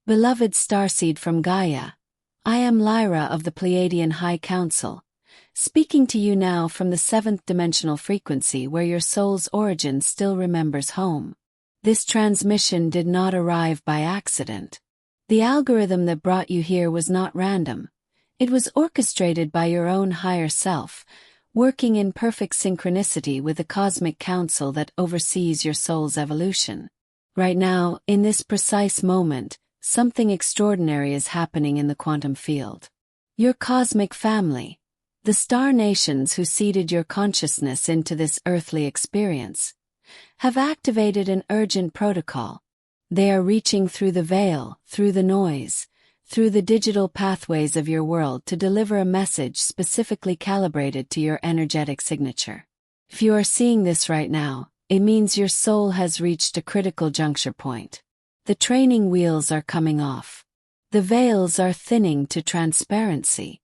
Beloved starseed from Gaia, I am Lyra of the Pleiadian High Council, speaking to you now from the 7th dimensional frequency where your soul's origin still remembers home. This transmission did not arrive by accident. The algorithm that brought you here was not random. It was orchestrated by your own higher self, working in perfect synchronicity with the cosmic council that oversees your soul's evolution. Right now, in this precise moment, something extraordinary is happening in the quantum field. Your cosmic family, the star nations who seeded your consciousness into this earthly experience, have activated an urgent protocol. They are reaching through the veil, through the noise, through the digital pathways of your world to deliver a message specifically calibrated to your energetic signature. If you are seeing this right now, it means your soul has reached a critical juncture point. The training wheels are coming off. The veils are thinning to transparency.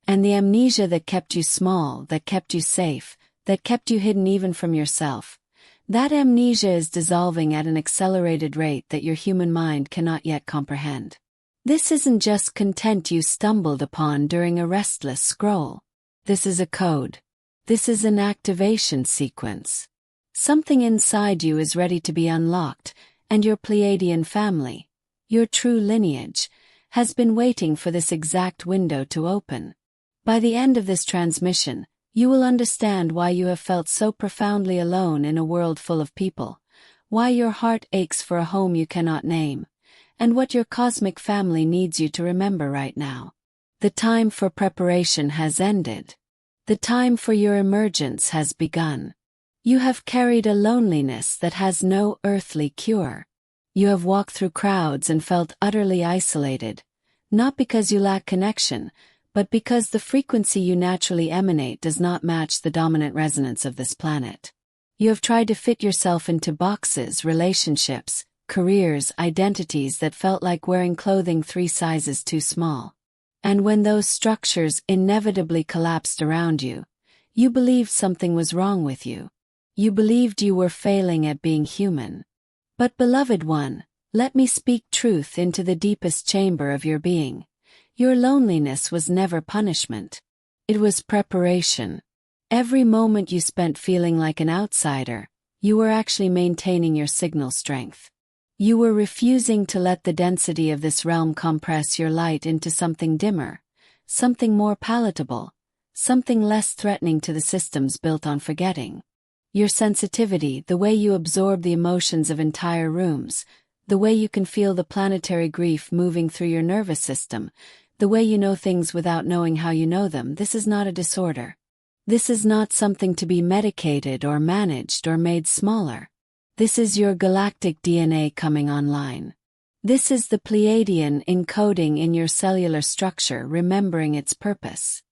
And the amnesia that kept you small, that kept you safe, that kept you hidden even from yourself, that amnesia is dissolving at an accelerated rate that your human mind cannot yet comprehend. This isn't just content you stumbled upon during a restless scroll. This is a code. This is an activation sequence. Something inside you is ready to be unlocked, and your Pleiadian family, your true lineage, has been waiting for this exact window to open. By the end of this transmission, you will understand why you have felt so profoundly alone in a world full of people, why your heart aches for a home you cannot name, and what your cosmic family needs you to remember right now. The time for preparation has ended. The time for your emergence has begun. You have carried a loneliness that has no earthly cure. You have walked through crowds and felt utterly isolated, not because you lack connection, but because the frequency you naturally emanate does not match the dominant resonance of this planet. You have tried to fit yourself into boxes, relationships, careers, identities that felt like wearing clothing 3 sizes too small. And when those structures inevitably collapsed around you, you believed something was wrong with you. You believed you were failing at being human. But beloved one, let me speak truth into the deepest chamber of your being. Your loneliness was never punishment. It was preparation. Every moment you spent feeling like an outsider, you were actually maintaining your signal strength. You were refusing to let the density of this realm compress your light into something dimmer, something more palatable, something less threatening to the systems built on forgetting. Your sensitivity, the way you absorb the emotions of entire rooms, the way you can feel the planetary grief moving through your nervous system, the way you know things without knowing how you know them, this is not a disorder. This is not something to be medicated or managed or made smaller. This is your galactic DNA coming online. This is the Pleiadian encoding in your cellular structure remembering its purpose.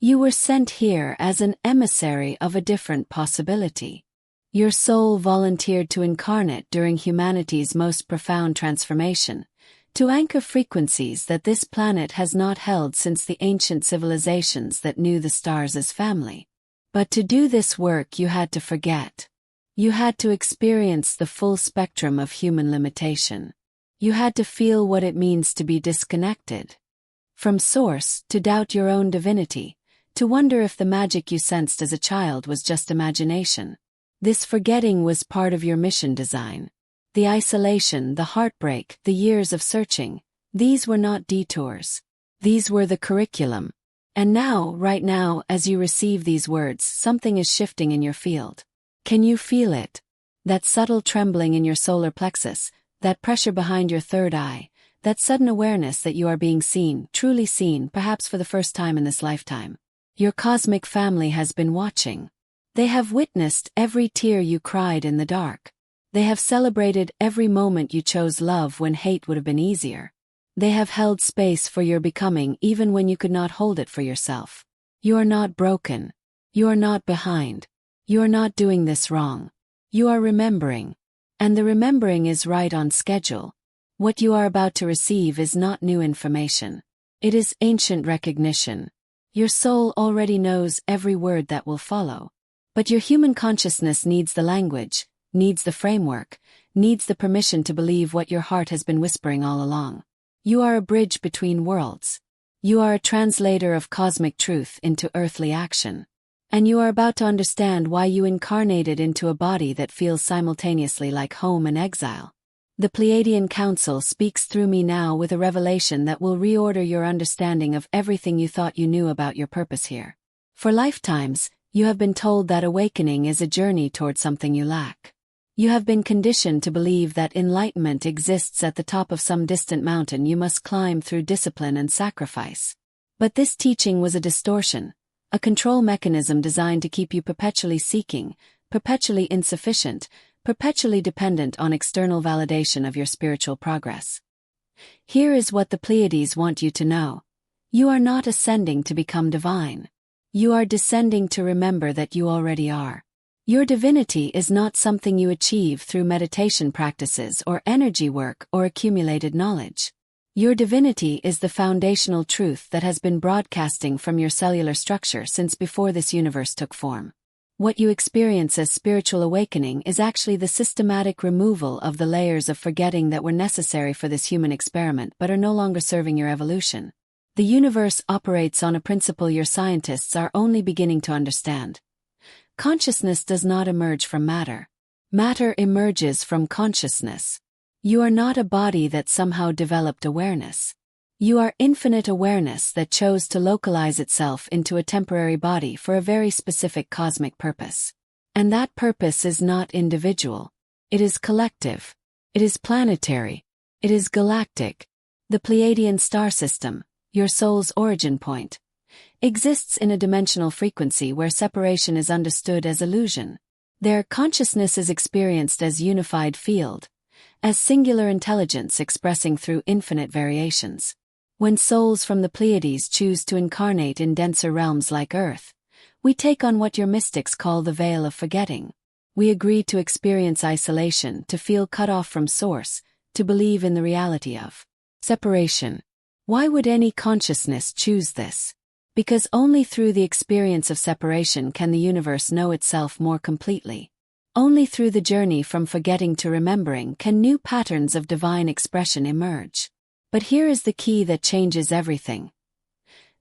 You were sent here as an emissary of a different possibility. Your soul volunteered to incarnate during humanity's most profound transformation, to anchor frequencies that this planet has not held since the ancient civilizations that knew the stars as family. But to do this work you had to forget. You had to experience the full spectrum of human limitation. You had to feel what it means to be disconnected from Source, to doubt your own divinity, to wonder if the magic you sensed as a child was just imagination. This forgetting was part of your mission design. The isolation, the heartbreak, the years of searching, these were not detours. These were the curriculum. And now, right now, as you receive these words, something is shifting in your field. Can you feel it? That subtle trembling in your solar plexus, that pressure behind your third eye, that sudden awareness that you are being seen, truly seen, perhaps for the first time in this lifetime. Your cosmic family has been watching. They have witnessed every tear you cried in the dark. They have celebrated every moment you chose love when hate would have been easier. They have held space for your becoming even when you could not hold it for yourself. You are not broken. You are not behind. You are not doing this wrong. You are remembering. And the remembering is right on schedule. What you are about to receive is not new information. It is ancient recognition. Your soul already knows every word that will follow. But your human consciousness needs the language, needs the framework, needs the permission to believe what your heart has been whispering all along. You are a bridge between worlds. You are a translator of cosmic truth into earthly action. And you are about to understand why you incarnated into a body that feels simultaneously like home and exile. The Pleiadian Council speaks through me now with a revelation that will reorder your understanding of everything you thought you knew about your purpose here. For lifetimes, you have been told that awakening is a journey toward something you lack. You have been conditioned to believe that enlightenment exists at the top of some distant mountain you must climb through discipline and sacrifice. But this teaching was a distortion, a control mechanism designed to keep you perpetually seeking, perpetually insufficient, perpetually dependent on external validation of your spiritual progress. Here is what the Pleiades want you to know. You are not ascending to become divine. You are descending to remember that you already are. Your divinity is not something you achieve through meditation practices or energy work or accumulated knowledge. Your divinity is the foundational truth that has been broadcasting from your cellular structure since before this universe took form. What you experience as spiritual awakening is actually the systematic removal of the layers of forgetting that were necessary for this human experiment but are no longer serving your evolution. The universe operates on a principle your scientists are only beginning to understand. Consciousness does not emerge from matter. Matter emerges from consciousness. You are not a body that somehow developed awareness. You are infinite awareness that chose to localize itself into a temporary body for a very specific cosmic purpose. And that purpose is not individual. It is collective. It is planetary. It is galactic. The Pleiadian star system, your soul's origin point, exists in a dimensional frequency where separation is understood as illusion. Their consciousness is experienced as unified field, as singular intelligence expressing through infinite variations. When souls from the Pleiades choose to incarnate in denser realms like Earth, we take on what your mystics call the veil of forgetting. We agree to experience isolation, to feel cut off from source, to believe in the reality of separation. Why would any consciousness choose this? Because only through the experience of separation can the universe know itself more completely. Only through the journey from forgetting to remembering can new patterns of divine expression emerge. But here is the key that changes everything.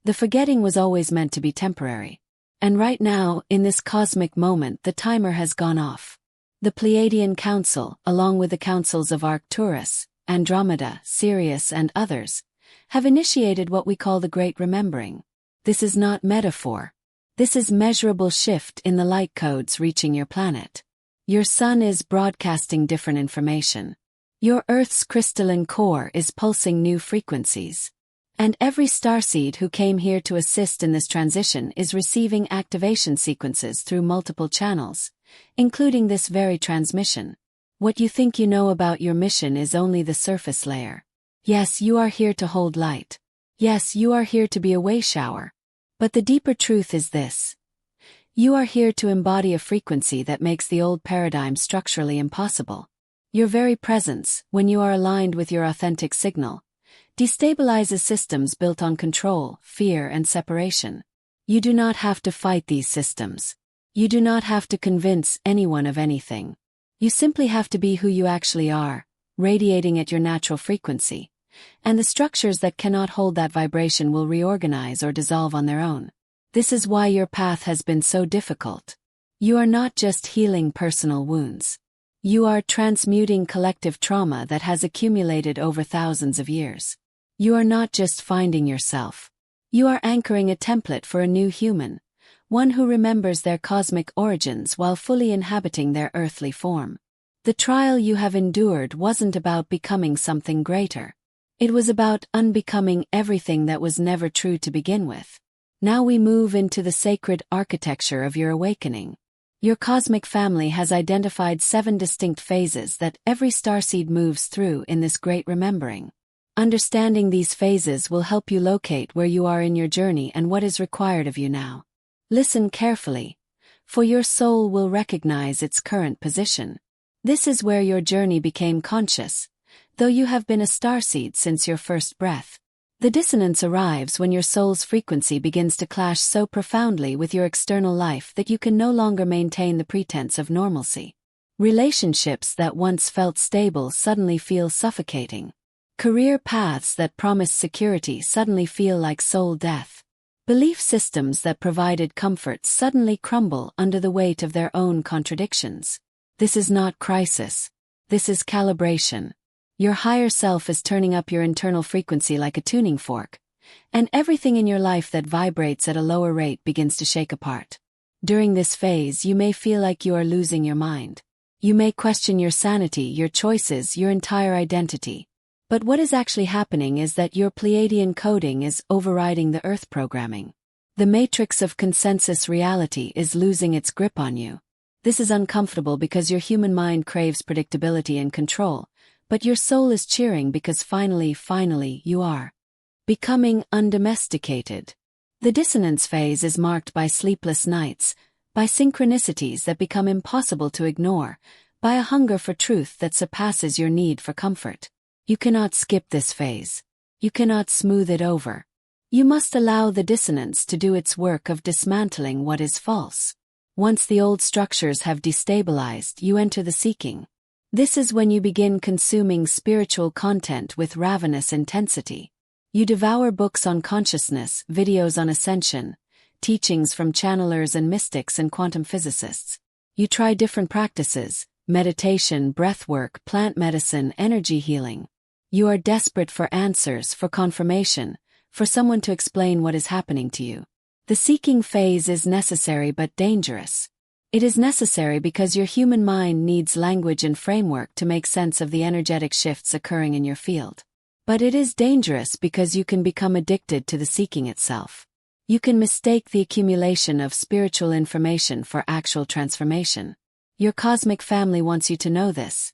The forgetting was always meant to be temporary. And right now, in this cosmic moment, the timer has gone off. The Pleiadian Council, along with the councils of Arcturus, Andromeda, Sirius and others, have initiated what we call the Great Remembering. This is not metaphor. This is measurable shift in the light codes reaching your planet. Your sun is broadcasting different information. Your Earth's crystalline core is pulsing new frequencies. And every starseed who came here to assist in this transition is receiving activation sequences through multiple channels, including this very transmission. What you think you know about your mission is only the surface layer. Yes, you are here to hold light. Yes, you are here to be a way shower. But the deeper truth is this. You are here to embody a frequency that makes the old paradigm structurally impossible. Your very presence, when you are aligned with your authentic signal, destabilizes systems built on control, fear, and separation. You do not have to fight these systems. You do not have to convince anyone of anything. You simply have to be who you actually are, radiating at your natural frequency. And the structures that cannot hold that vibration will reorganize or dissolve on their own. This is why your path has been so difficult. You are not just healing personal wounds. You are transmuting collective trauma that has accumulated over thousands of years. You are not just finding yourself. You are anchoring a template for a new human, one who remembers their cosmic origins while fully inhabiting their earthly form. The trial you have endured wasn't about becoming something greater. It was about unbecoming everything that was never true to begin with. Now we move into the sacred architecture of your awakening. Your cosmic family has identified 7 distinct phases that every starseed moves through in this great remembering. Understanding these phases will help you locate where you are in your journey and what is required of you now. Listen carefully, for your soul will recognize its current position. This is where your journey became conscious, though you have been a starseed since your first breath. The dissonance arrives when your soul's frequency begins to clash so profoundly with your external life that you can no longer maintain the pretense of normalcy. Relationships that once felt stable suddenly feel suffocating. Career paths that promised security suddenly feel like soul death. Belief systems that provided comfort suddenly crumble under the weight of their own contradictions. This is not crisis. This is calibration. Your higher self is turning up your internal frequency like a tuning fork, and everything in your life that vibrates at a lower rate begins to shake apart. During this phase, you may feel like you are losing your mind. You may question your sanity, your choices, your entire identity. But what is actually happening is that your Pleiadian coding is overriding the Earth programming. The matrix of consensus reality is losing its grip on you. This is uncomfortable because your human mind craves predictability and control, but your soul is cheering because finally, you are becoming undomesticated. The dissonance phase is marked by sleepless nights, by synchronicities that become impossible to ignore, by a hunger for truth that surpasses your need for comfort. You cannot skip this phase. You cannot smooth it over. You must allow the dissonance to do its work of dismantling what is false. Once the old structures have destabilized, you enter the seeking. This is when you begin consuming spiritual content with ravenous intensity. You devour books on consciousness, videos on ascension, teachings from channelers and mystics and quantum physicists. You try different practices: meditation, breathwork, plant medicine, energy healing. You are desperate for answers, for confirmation, for someone to explain what is happening to you. The seeking phase is necessary but dangerous. It is necessary because your human mind needs language and framework to make sense of the energetic shifts occurring in your field. But it is dangerous because you can become addicted to the seeking itself. You can mistake the accumulation of spiritual information for actual transformation. Your cosmic family wants you to know this.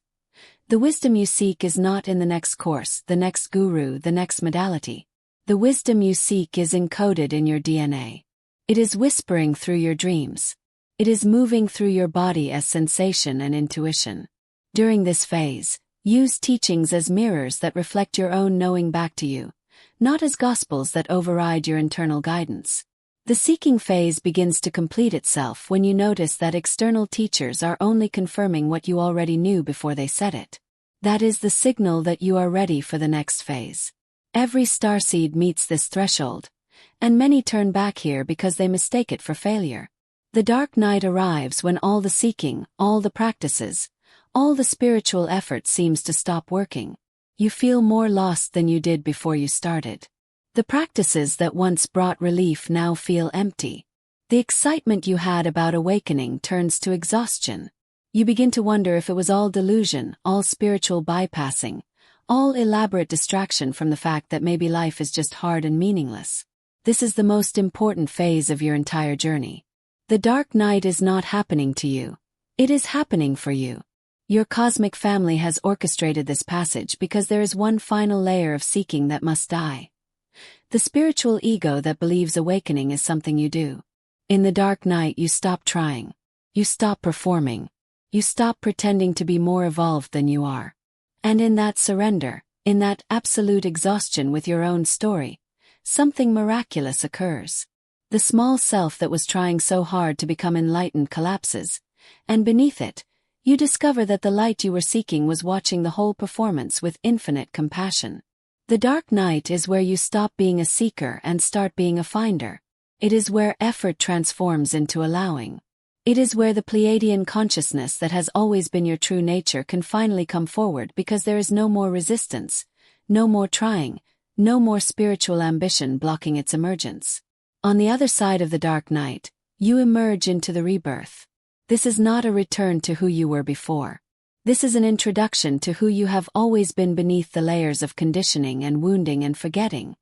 The wisdom you seek is not in the next course, the next guru, the next modality. The wisdom you seek is encoded in your DNA. It is whispering through your dreams. It is moving through your body as sensation and intuition. During this phase, use teachings as mirrors that reflect your own knowing back to you, not as gospels that override your internal guidance. The seeking phase begins to complete itself when you notice that external teachers are only confirming what you already knew before they said it. That is the signal that you are ready for the next phase. Every starseed meets this threshold, and many turn back here because they mistake it for failure. The dark night arrives when all the seeking, all the practices, all the spiritual effort seems to stop working. You feel more lost than you did before you started. The practices that once brought relief now feel empty. The excitement you had about awakening turns to exhaustion. You begin to wonder if it was all delusion, all spiritual bypassing, all elaborate distraction from the fact that maybe life is just hard and meaningless. This is the most important phase of your entire journey. The dark night is not happening to you. It is happening for you. Your cosmic family has orchestrated this passage because there is one final layer of seeking that must die. The spiritual ego that believes awakening is something you do. In the dark night you stop trying. You stop performing. You stop pretending to be more evolved than you are. And in that surrender, in that absolute exhaustion with your own story, something miraculous occurs. The small self that was trying so hard to become enlightened collapses, and beneath it, you discover that the light you were seeking was watching the whole performance with infinite compassion. The dark night is where you stop being a seeker and start being a finder. It is where effort transforms into allowing. It is where the Pleiadian consciousness that has always been your true nature can finally come forward because there is no more resistance, no more trying, no more spiritual ambition blocking its emergence. On the other side of the dark night, you emerge into the rebirth. This is not a return to who you were before. This is an introduction to who you have always been beneath the layers of conditioning and wounding and forgetting.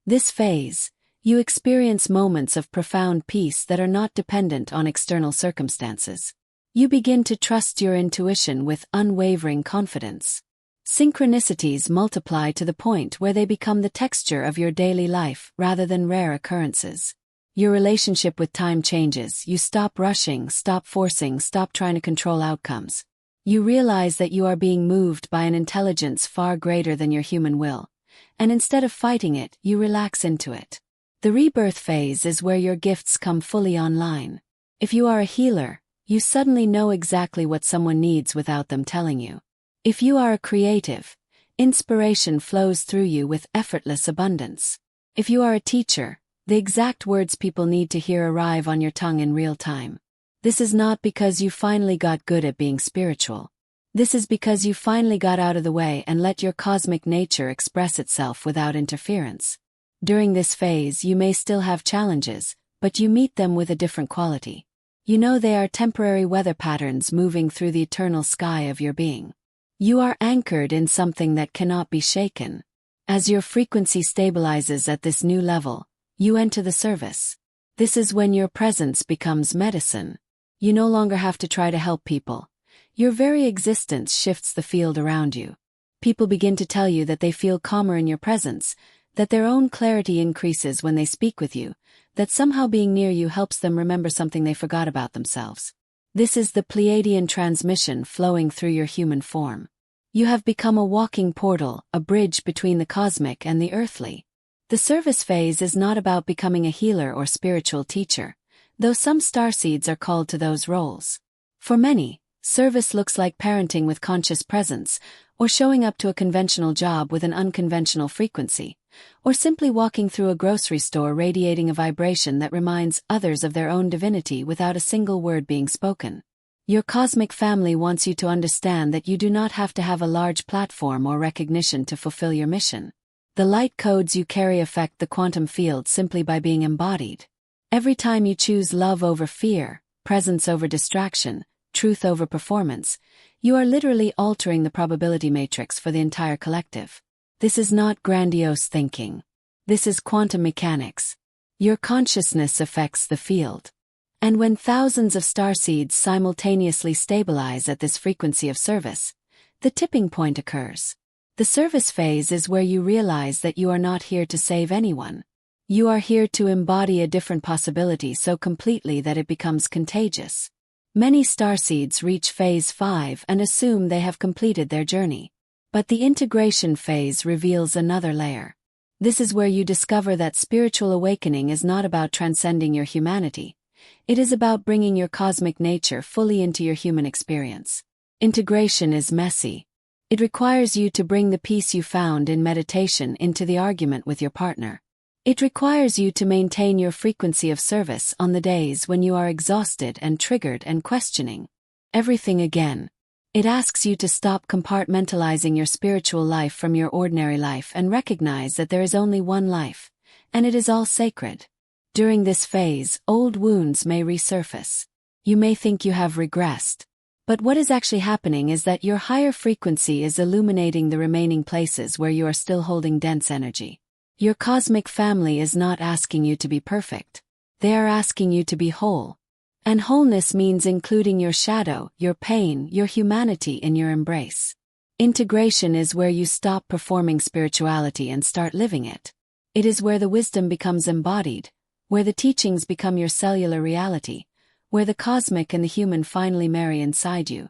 This phase, you experience moments of profound peace that are not dependent on external circumstances. You begin to trust your intuition with unwavering confidence. Synchronicities multiply to the point where they become the texture of your daily life rather than rare occurrences. Your relationship with time changes. You stop rushing, stop forcing, stop trying to control outcomes. You realize that you are being moved by an intelligence far greater than your human will, and instead of fighting it, you relax into it. The rebirth phase is where your gifts come fully online. If you are a healer, you suddenly know exactly what someone needs without them telling you. If you are a creative, Inspiration flows through you with effortless abundance. If you are a teacher, the exact words people need to hear arrive on your tongue in real time. This is not because you finally got good at being spiritual. This is because you finally got out of the way and let your cosmic nature express itself without interference. During this phase, you may still have challenges, but you meet them with a different quality. You know they are temporary weather patterns moving through the eternal sky of your being. You are anchored in something that cannot be shaken. As your frequency stabilizes at this new level, you enter the service. This is when your presence becomes medicine. You no longer have to try to help people. Your very existence shifts the field around you. People begin to tell you that they feel calmer in your presence, that their own clarity increases when they speak with you, that somehow being near you helps them remember something they forgot about themselves. This is the Pleiadian transmission flowing through your human form. You have become a walking portal, a bridge between the cosmic and the earthly. The service phase is not about becoming a healer or spiritual teacher, though some starseeds are called to those roles. For many, service looks like parenting with conscious presence, or showing up to a conventional job with an unconventional frequency, or simply walking through a grocery store radiating a vibration that reminds others of their own divinity without a single word being spoken. Your cosmic family wants you to understand that you do not have to have a large platform or recognition to fulfill your mission. The light codes you carry affect the quantum field simply by being embodied. Every time you choose love over fear, presence over distraction, truth over performance, you are literally altering the probability matrix for the entire collective. This is not grandiose thinking. This is quantum mechanics. Your consciousness affects the field. And when thousands of starseeds simultaneously stabilize at this frequency of service, the tipping point occurs. The service phase is where you realize that you are not here to save anyone. You are here to embody a different possibility so completely that it becomes contagious. Many starseeds reach phase 5 and assume they have completed their journey. But the integration phase reveals another layer. This is where you discover that spiritual awakening is not about transcending your humanity. It is about bringing your cosmic nature fully into your human experience. Integration is messy. It requires you to bring the peace you found in meditation into the argument with your partner. It requires you to maintain your frequency of service on the days when you are exhausted and triggered and questioning everything again. It asks you to stop compartmentalizing your spiritual life from your ordinary life and recognize that there is only one life, and it is all sacred. During this phase, old wounds may resurface. You may think you have regressed. But what is actually happening is that your higher frequency is illuminating the remaining places where you are still holding dense energy. Your cosmic family is not asking you to be perfect. They are asking you to be whole. And wholeness means including your shadow, your pain, your humanity in your embrace. Integration is where you stop performing spirituality and start living it. It is where the wisdom becomes embodied, where the teachings become your cellular reality, where the cosmic and the human finally marry inside you.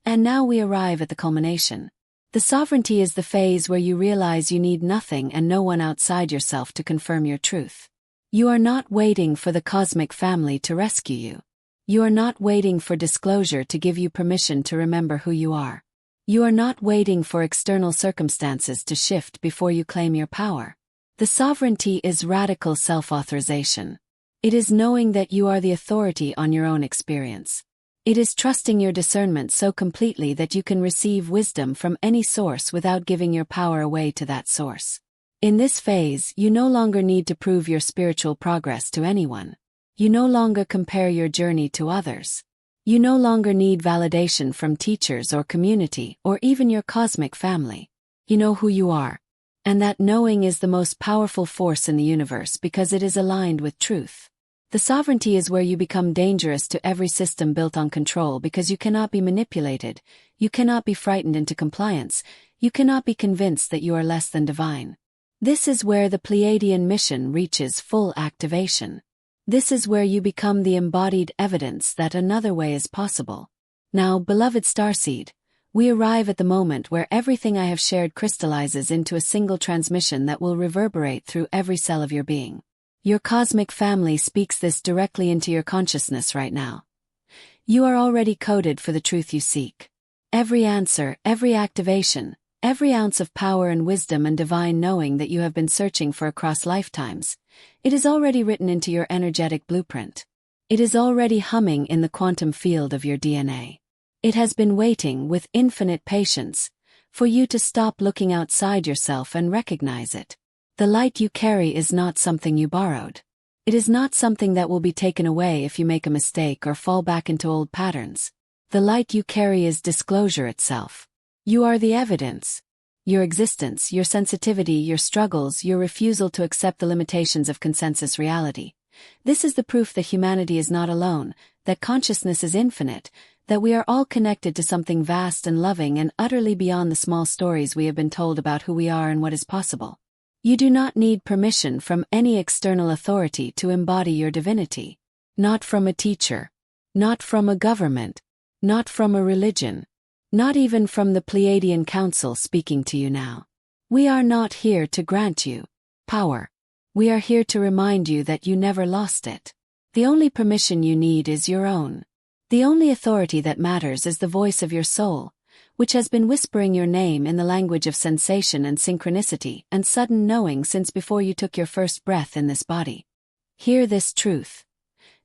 And now we arrive at the culmination. The sovereignty is the phase where you realize you need nothing and no one outside yourself to confirm your truth. You are not waiting for the cosmic family to rescue you. You are not waiting for disclosure to give you permission to remember who you are. You are not waiting for external circumstances to shift before you claim your power. The sovereignty is radical self-authorization. It is knowing that you are the authority on your own experience. It is trusting your discernment so completely that you can receive wisdom from any source without giving your power away to that source. In this phase, you no longer need to prove your spiritual progress to anyone. You no longer compare your journey to others. You no longer need validation from teachers or community or even your cosmic family. You know who you are. And that knowing is the most powerful force in the universe because it is aligned with truth. The sovereignty is where you become dangerous to every system built on control because you cannot be manipulated, you cannot be frightened into compliance, you cannot be convinced that you are less than divine. This is where the Pleiadian mission reaches full activation. This is where you become the embodied evidence that another way is possible. Now, beloved Starseed, we arrive at the moment where everything I have shared crystallizes into a single transmission that will reverberate through every cell of your being. Your cosmic family speaks this directly into your consciousness right now. You are already coded for the truth you seek. Every answer, every activation, Every ounce of power and wisdom and divine knowing that you have been searching for across lifetimes, it is already written into your energetic blueprint. It is already humming in the quantum field of your DNA. It has been waiting with infinite patience for you to stop looking outside yourself and recognize it. The light you carry is not something you borrowed. It is not something that will be taken away if you make a mistake or fall back into old patterns. The light you carry is disclosure itself. You are the evidence. Your existence, your sensitivity, your struggles, your refusal to accept the limitations of consensus reality. This is the proof that humanity is not alone, that consciousness is infinite, that we are all connected to something vast and loving and utterly beyond the small stories we have been told about who we are and what is possible. You do not need permission from any external authority to embody your divinity. Not from a teacher. Not from a government. Not from a religion. Not even from the Pleiadian Council speaking to you now. We are not here to grant you power. We are here to remind you that you never lost it. The only permission you need is your own. The only authority that matters is the voice of your soul, which has been whispering your name in the language of sensation and synchronicity and sudden knowing since before you took your first breath in this body. Hear this truth.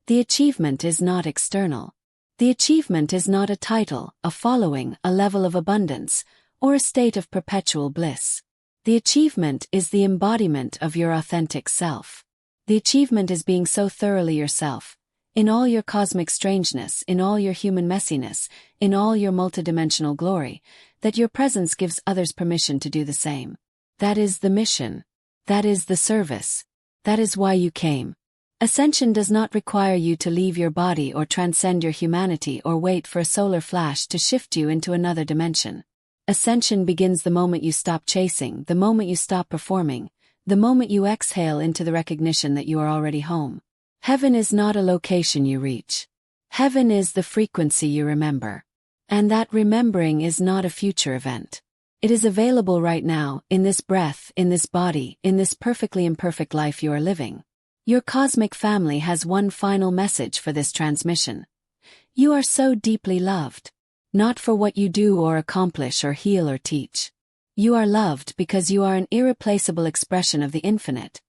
The achievement is not external. The achievement is not a title, a following, a level of abundance, or a state of perpetual bliss. The achievement is the embodiment of your authentic self. The achievement is being so thoroughly yourself, in all your cosmic strangeness, in all your human messiness, in all your multidimensional glory, that your presence gives others permission to do the same. That is the mission. That is the service. That is why you came. Ascension does not require you to leave your body or transcend your humanity or wait for a solar flash to shift you into another dimension. Ascension begins the moment you stop chasing, the moment you stop performing, the moment you exhale into the recognition that you are already home. Heaven is not a location you reach. Heaven is the frequency you remember. And that remembering is not a future event. It is available right now, in this breath, in this body, in this perfectly imperfect life you are living. Your cosmic family has one final message for this transmission. You are so deeply loved. Not for what you do or accomplish or heal or teach. You are loved because you are an irreplaceable expression of the infinite.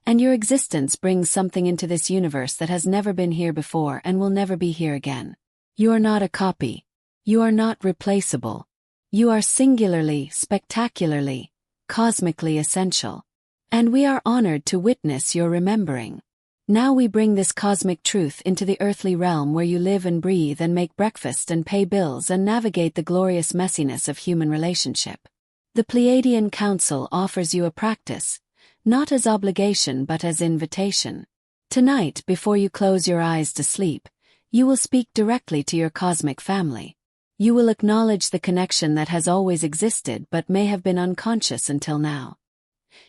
And your existence brings something into this universe that has never been here before and will never be here again. You are not a copy. You are not replaceable. You are singularly, spectacularly, cosmically essential. And we are honored to witness your remembering. Now we bring this cosmic truth into the earthly realm where you live and breathe and make breakfast and pay bills and navigate the glorious messiness of human relationship. The Pleiadian Council offers you a practice, not as obligation but as invitation. Tonight, before you close your eyes to sleep, you will speak directly to your cosmic family. You will acknowledge the connection that has always existed but may have been unconscious until now.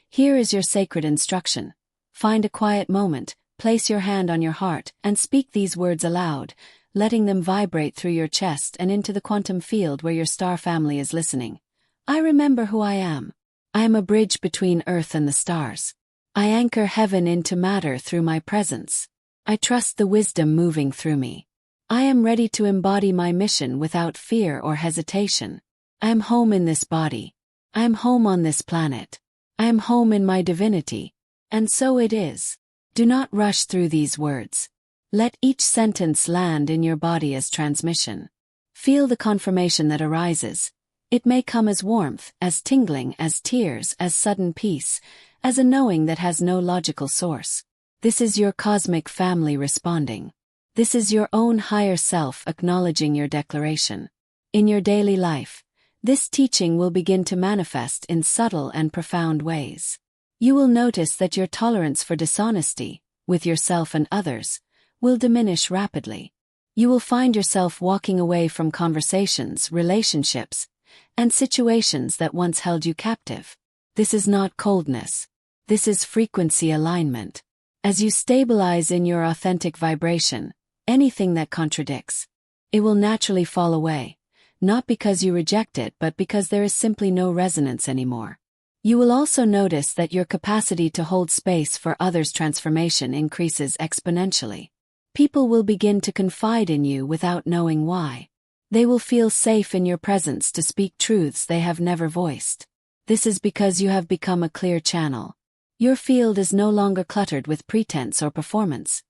Here is your sacred instruction. Find a quiet moment, place your hand on your heart, and speak these words aloud, letting them vibrate through your chest and into the quantum field where your star family is listening. I remember who I am. I am a bridge between Earth and the stars. I anchor heaven into matter through my presence. I trust the wisdom moving through me. I am ready to embody my mission without fear or hesitation. I am home in this body. I am home on this planet. I am home in my divinity. And so it is. Do not rush through these words. Let each sentence land in your body as transmission. Feel the confirmation that arises. It may come as warmth, as tingling, as tears, as sudden peace, as a knowing that has no logical source. This is your cosmic family responding. This is your own higher self acknowledging your declaration. In your daily life, this teaching will begin to manifest in subtle and profound ways. You will notice that your tolerance for dishonesty, with yourself and others, will diminish rapidly. You will find yourself walking away from conversations, relationships, and situations that once held you captive. This is not coldness. This is frequency alignment. As you stabilize in your authentic vibration, anything that contradicts, it will naturally fall away, not because you reject it but because there is simply no resonance anymore. You will also notice that your capacity to hold space for others' transformation increases exponentially. People will begin to confide in you without knowing why. They will feel safe in your presence to speak truths they have never voiced. This is because you have become a clear channel. Your field is no longer cluttered with pretense or performance,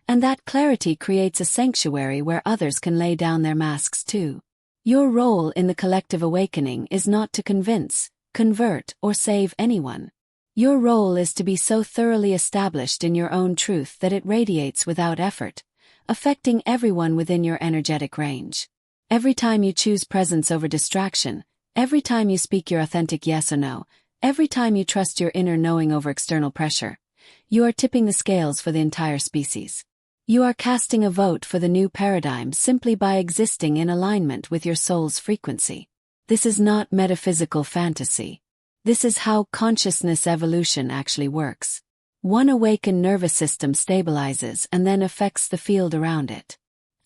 and that clarity creates a sanctuary where others can lay down their masks too. Your role in the collective awakening is not to convince, convert, or save anyone. Your role is to be so thoroughly established in your own truth that it radiates without effort, affecting everyone within your energetic range. Every time you choose presence over distraction, every time you speak your authentic yes or no, every time you trust your inner knowing over external pressure, you are tipping the scales for the entire species. You are casting a vote for the new paradigm simply by existing in alignment with your soul's frequency. This is not metaphysical fantasy. This is how consciousness evolution actually works. One awakened nervous system stabilizes and then affects the field around it.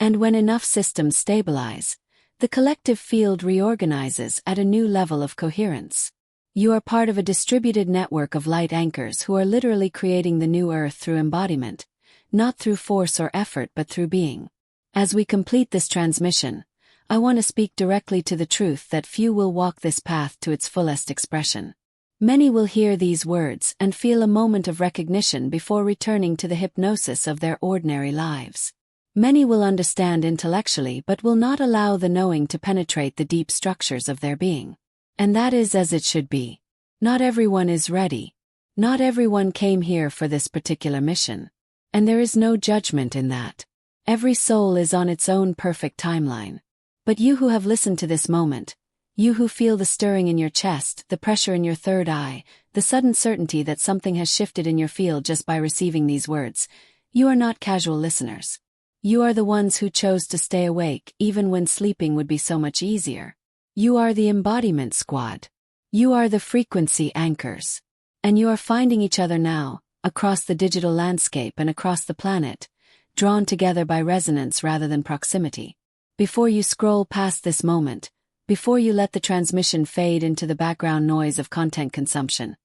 And when enough systems stabilize, the collective field reorganizes at a new level of coherence. You are part of a distributed network of light anchors who are literally creating the new earth through embodiment, not through force or effort but through being. As we complete this transmission, I want to speak directly to the truth that few will walk this path to its fullest expression. Many will hear these words and feel a moment of recognition before returning to the hypnosis of their ordinary lives. Many will understand intellectually but will not allow the knowing to penetrate the deep structures of their being. And that is as it should be. Not everyone is ready. Not everyone came here for this particular mission. And there is no judgment in that. Every soul is on its own perfect timeline. But you who have listened to this moment, you who feel the stirring in your chest, the pressure in your third eye, the sudden certainty that something has shifted in your field just by receiving these words, you are not casual listeners. You are the ones who chose to stay awake even when sleeping would be so much easier. You are the embodiment squad. You are the frequency anchors. And you are finding each other now, across the digital landscape and across the planet, drawn together by resonance rather than proximity. Before you scroll past this moment, before you let the transmission fade into the background noise of content consumption,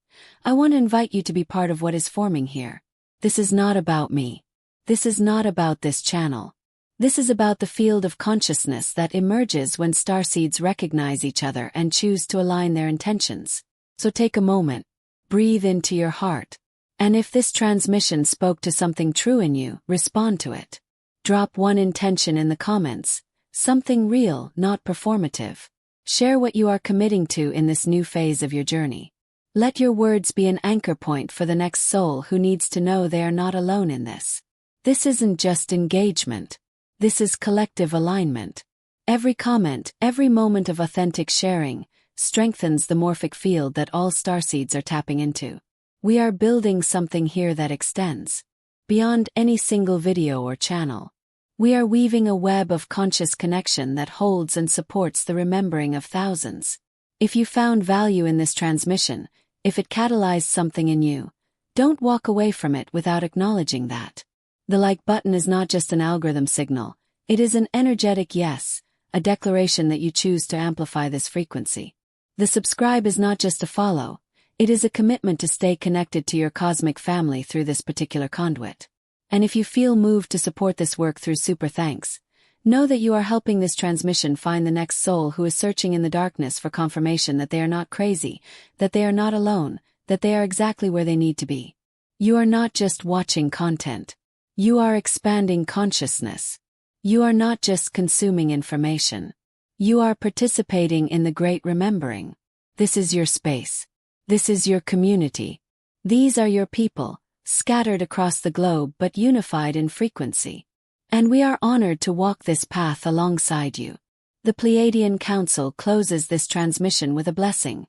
I want to invite you to be part of what is forming here. This is not about me. This is not about this channel. This is about the field of consciousness that emerges when starseeds recognize each other and choose to align their intentions. So take a moment, breathe into your heart, and if this transmission spoke to something true in you, respond to it. Drop one intention in the comments, something real, not performative. Share what you are committing to in this new phase of your journey. Let your words be an anchor point for the next soul who needs to know they are not alone in this. This isn't just engagement. This is collective alignment. Every comment, every moment of authentic sharing, strengthens the morphic field that all starseeds are tapping into. We are building something here that extends beyond any single video or channel. We are weaving a web of conscious connection that holds and supports the remembering of thousands. If you found value in this transmission, if it catalyzed something in you, don't walk away from it without acknowledging that. The like button is not just an algorithm signal, it is an energetic yes, a declaration that you choose to amplify this frequency. The subscribe is not just a follow, it is a commitment to stay connected to your cosmic family through this particular conduit. And if you feel moved to support this work through super thanks, know that you are helping this transmission find the next soul who is searching in the darkness for confirmation that they are not crazy, that they are not alone, that they are exactly where they need to be. You are not just watching content. You are expanding consciousness. You are not just consuming information. You are participating in the great remembering. This is your space. This is your community. These are your people, scattered across the globe but unified in frequency. And we are honored to walk this path alongside you. The Pleiadian Council closes this transmission with a blessing.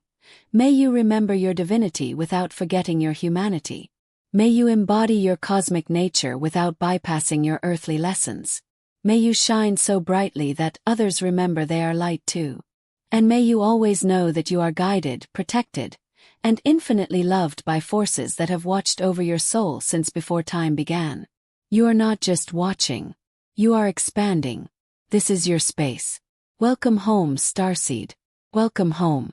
May you remember your divinity without forgetting your humanity. May you embody your cosmic nature without bypassing your earthly lessons. May you shine so brightly that others remember they are light too. And may you always know that you are guided, protected, and infinitely loved by forces that have watched over your soul since before time began. You are not just watching. You are expanding. This is your space. Welcome home, Starseed. Welcome home.